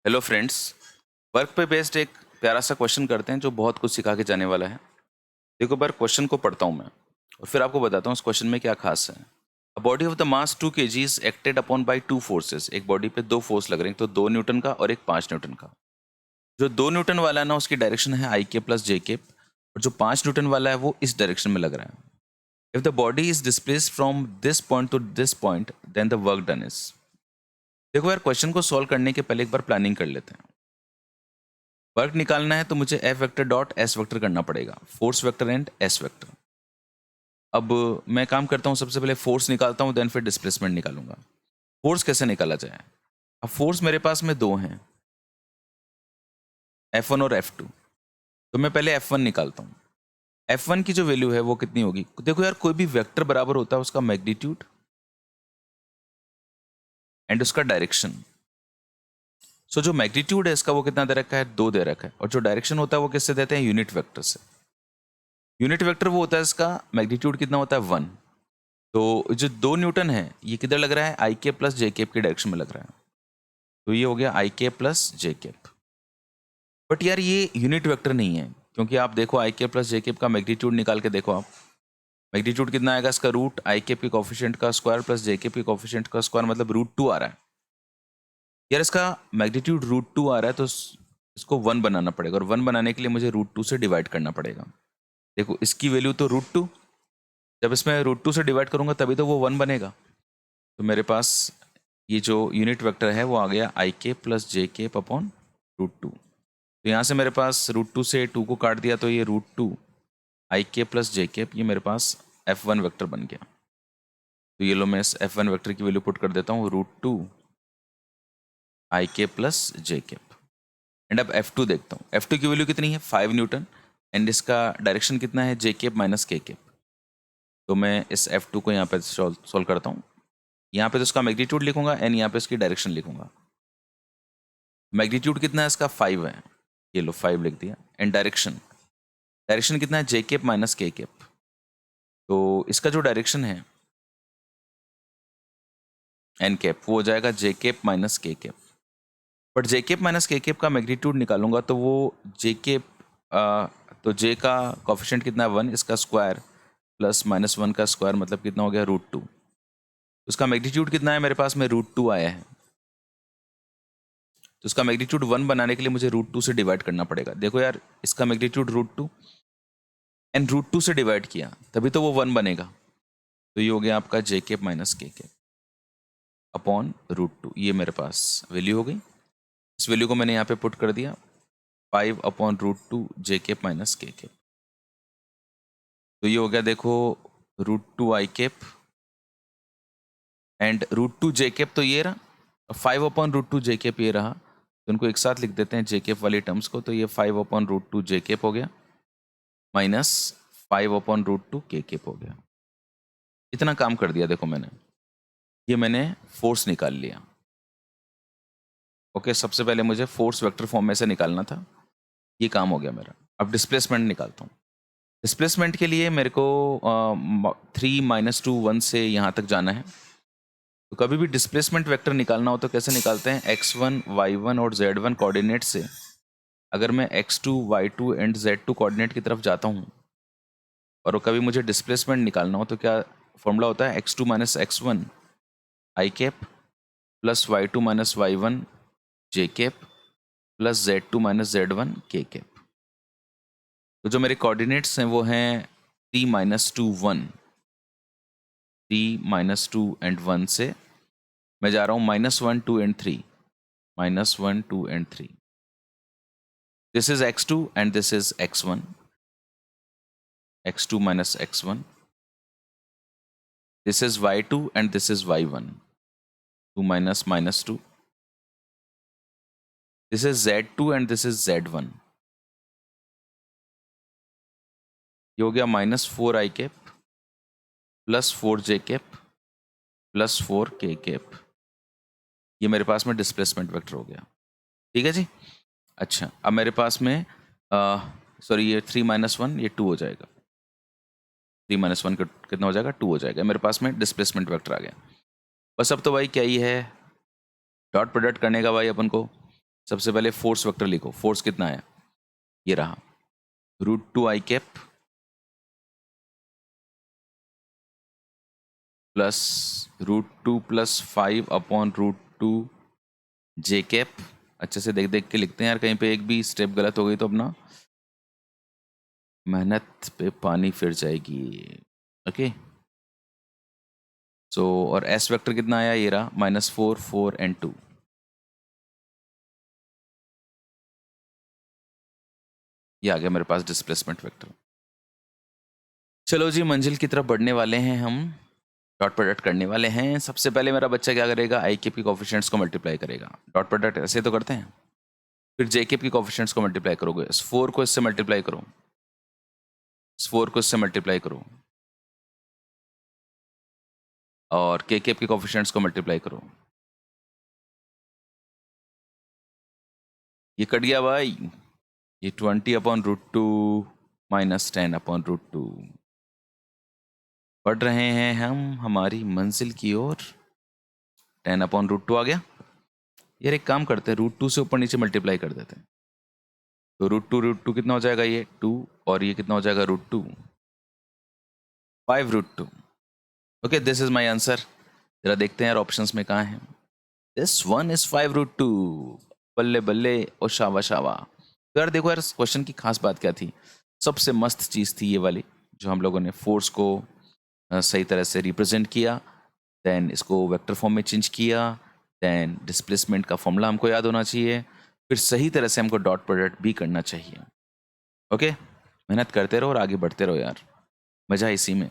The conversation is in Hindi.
Hello friends. वर्क पे बेस्ड एक प्यारा सा क्वेश्चन करते हैं जो बहुत कुछ सिखा के जाने वाला है। देखो बार क्वेश्चन को पढ़ता हूँ मैं और फिर आपको बताता हूँ इस क्वेश्चन में क्या खास है। A body of the mass 2 kg acted upon by two forces. एक बॉडी पे दो फोर्स लग रहे हैं, तो 2 न्यूटन का और एक 5 न्यूटन का। जो 2 न्यूटन वाला है ना, उसकी डायरेक्शन है आई के प्लस जे के, और जो 5 न्यूटन वाला है वो इस डायरेक्शन में लग रहा है। If the body is displaced from this point to this point then the work done is. देखो यार, क्वेश्चन को सॉल्व करने के पहले एक बार प्लानिंग कर लेते हैं। वर्क निकालना है तो मुझे F vector dot S vector करना पड़ेगा, force vector and S vector. अब मैं काम करता हूँ, सबसे पहले फोर्स निकालता हूँ, देन फिर डिस्प्लेसमेंट निकालूंगा। फोर्स कैसे निकाला जाए? अब फोर्स मेरे पास में दो हैं, F1 और F2। तो मैं पहले F1 निकालता हूँ। F1 की जो वैल्यू है वो कितनी होगी? देखो यार, कोई भी वेक्टर बराबर होता है उसका मैग्नीट्यूड एंड उसका डायरेक्शन। सो जो मैग्नीट्यूड है इसका वो कितना दे रखा है? 2 दे रखा है। और जो डायरेक्शन होता है वो किससे देते हैं? यूनिट वेक्टर से। यूनिट वेक्टर वो होता है, इसका मैग्नीट्यूड कितना होता है? 1। तो जो 2 न्यूटन है ये किधर लग रहा है? आई के प्लस जे केप की डायरेक्शन में लग रहा है। तो ये हो गया आई के प्लस जे केप। बट यार ये यूनिट वेक्टर नहीं है, क्योंकि आप देखो आई के प्लस जे केप का मैग्नीट्यूड निकाल के देखो आप। मैग्नीट्यूड कितना आएगा इसका? रूट आई केप के कोफिशिएंट का स्क्वायर प्लस जे केप के कोफिशिएंट का स्क्वायर, मतलब √2 आ रहा है। यार इसका मैग्नीट्यूड √2 आ रहा है, तो इसको 1 बनाना पड़ेगा, और 1 बनाने के लिए मुझे √2 से डिवाइड करना पड़ेगा। देखो इसकी वैल्यू तो √2, जब इसमें √2 से डिवाइड करूंगा तभी तो वो 1 बनेगा। तो मेरे पास ये जो यूनिट वेक्टर है वो आ गया आई के प्लस जे के अपॉन √2। तो यहाँ से मेरे पास √2 से 2 को काट दिया, तो ये √2 आई के प्लस जे के, ये मेरे पास F1 वेक्टर बन गया। तो ये लो, मैं इस F1 वेक्टर की वैल्यू पुट कर देता हूँ, √2 आई के प्लस जे के। एंड अब F2 देखता हूँ। F2 की वैल्यू कितनी है? 5 न्यूटन, एंड इसका डायरेक्शन कितना है? जे केप माइनस के केप। तो मैं इस F2 को यहाँ पे सॉल्व करता हूँ। यहाँ पे तो इसका मैग्नीट्यूड लिखूंगा एंड यहाँ पे इसकी डायरेक्शन लिखूंगा। मैग्नीट्यूड कितना है इसका? 5 है, ये लो 5 लिख दिया। एंड डायरेक्शन, डायरेक्शन कितना है? जे केप माइनस के केप। तो इसका जो डायरेक्शन है एन कैप, वो हो जाएगा J cap minus K cap. But J cap minus K cap का मैग्नीट्यूड निकालूंगा तो वो जे केप, तो जे का कोफिशिएंट कितना है? 1, इसका स्क्वायर प्लस -1 का स्क्वायर, मतलब कितना हो गया? √2। उसका मैग्नीट्यूड कितना है मेरे पास में? √2 आया है। तो उसका मैग्नीट्यूड 1 बनाने के लिए मुझे √2 से डिवाइड करना पड़ेगा। देखो यार, इसका मैग्नीट्यूड √2 एंड √2 से डिवाइड किया तभी तो वो 1 बनेगा। तो ये हो गया आपका जे cap minus K cap upon √2। ये मेरे पास वैल्यू हो गई। इस वैल्यू को मैंने यहाँ पे पुट कर दिया, 5 अपॉन √2 जे केप माइनस के केप। तो ये हो गया, देखो, √2 आई केप एंड √2 जे केप, तो ये रहा। 5 अपॉन √2 जे केप ये रहा। तो इनको एक साथ लिख देते हैं जे केप वाली टर्म्स को। तो ये 5 अपॉन √2 जे केप हो गया माइनस 5 अपॉन √2 के केप हो गया। इतना काम कर दिया देखो मैंने। ये मैंने फोर्स निकाल लिया। ओके, सबसे पहले मुझे फोर्स वेक्टर फॉर्म में से निकालना था, ये काम हो गया मेरा। अब डिस्प्लेसमेंट निकालता हूँ। डिस्प्लेसमेंट के लिए मेरे को 3 - 2 1 से यहाँ तक जाना है। तो कभी भी डिस्प्लेसमेंट वेक्टर निकालना हो तो कैसे निकालते हैं? x1 y1 और z1 कोऑर्डिनेट से अगर मैं x2 y2 and z2 coordinate की तरफ जाता हूँ, और कभी मुझे डिस्प्लेसमेंट निकालना हो तो क्या फॉर्मूला होता है? x2 - x1 आई कैप प्लस y2 - y1 जे कैप प्लस z2 - z1 के कैप। तो जो मेरे कोऑर्डिनेट्स हैं वो हैं 3 - 2 1, 3 - 2 एंड 1 से मैं जा रहा हूँ -1 2 and 3, -1 2 and 3। This is x2 and this is x1, x2 - x1। This is y2 and this is y1, 2 - -2। This is z2 and this is z1। ये हो गया -4 आई कैप प्लस 4 जे कैप प्लस 4 के कैप। ये मेरे पास में डिस्प्लेसमेंट वेक्टर हो गया। ठीक है जी। अच्छा, अब मेरे पास में सॉरी, ये 3 - 1 ये 2 हो जाएगा। 3 - 1 कितना हो जाएगा? 2 हो जाएगा। मेरे पास में डिस्प्लेसमेंट वेक्टर आ गया। बस अब तो भाई क्या ही है, डॉट प्रोडक्ट करने का भाई अपन को। सबसे पहले फोर्स वेक्टर लिखो। फोर्स कितना है, ये रहा, √2i cap plus √2 + 5/√2j cap. अच्छे से देख देख के लिखते हैं यार, कहीं पे एक भी स्टेप गलत हो गई तो अपना मेहनत पे पानी फिर जाएगी। ओके सो और एस वेक्टर कितना आया, ये रहा, -4 4 and 2। ये आ गया मेरे पास डिस्प्लेसमेंट वेक्टर। चलो जी, मंजिल की तरफ बढ़ने वाले हैं हम, डॉट प्रोडक्ट करने वाले हैं। सबसे पहले मेरा बच्चा क्या करेगा, आई कैप की कोफिशिएंट्स को मल्टीप्लाई करेगा। डॉट प्रोडक्ट ऐसे तो करते हैं। फिर जे कैप की कोफिशिएंट्स को मल्टीप्लाई करोगे, इस 4 को इससे मल्टीप्लाई करो, इस 4 को इससे मल्टीप्लाई करो, और के कैप के कोफिशिएंट्स को मल्टीप्लाई करो। ये कट गया भाई, ये 20/√2 - 10/√2। बढ़ रहे हैं हम हमारी मंजिल की ओर। 10/√2 आ गया। यार एक काम करते हैं, √2 से ऊपर नीचे मल्टीप्लाई कर देते हैं। तो √2 कितना हो जाएगा, ये 2, और ये कितना हो जाएगा √2, 5√2। Okay this is my answer. जरा देखते हैं यार ऑप्शंस में कहाँ है। This one is 5√2। बल्ले बल्ले और शावा शावा। तो यार देखो यार, क्वेश्चन की खास बात क्या थी, सबसे मस्त चीज़ थी ये वाली, जो हम लोगों ने फोर्स को सही तरह से रिप्रेजेंट किया, देन इसको वेक्टर फॉर्म में चेंज किया, देन डिस्प्लेसमेंट का फॉर्मूला हमको याद होना चाहिए, फिर सही तरह से हमको डॉट प्रोडक्ट भी करना चाहिए। ओके मेहनत करते रहो और आगे बढ़ते रहो यार, मज़ा इसी में।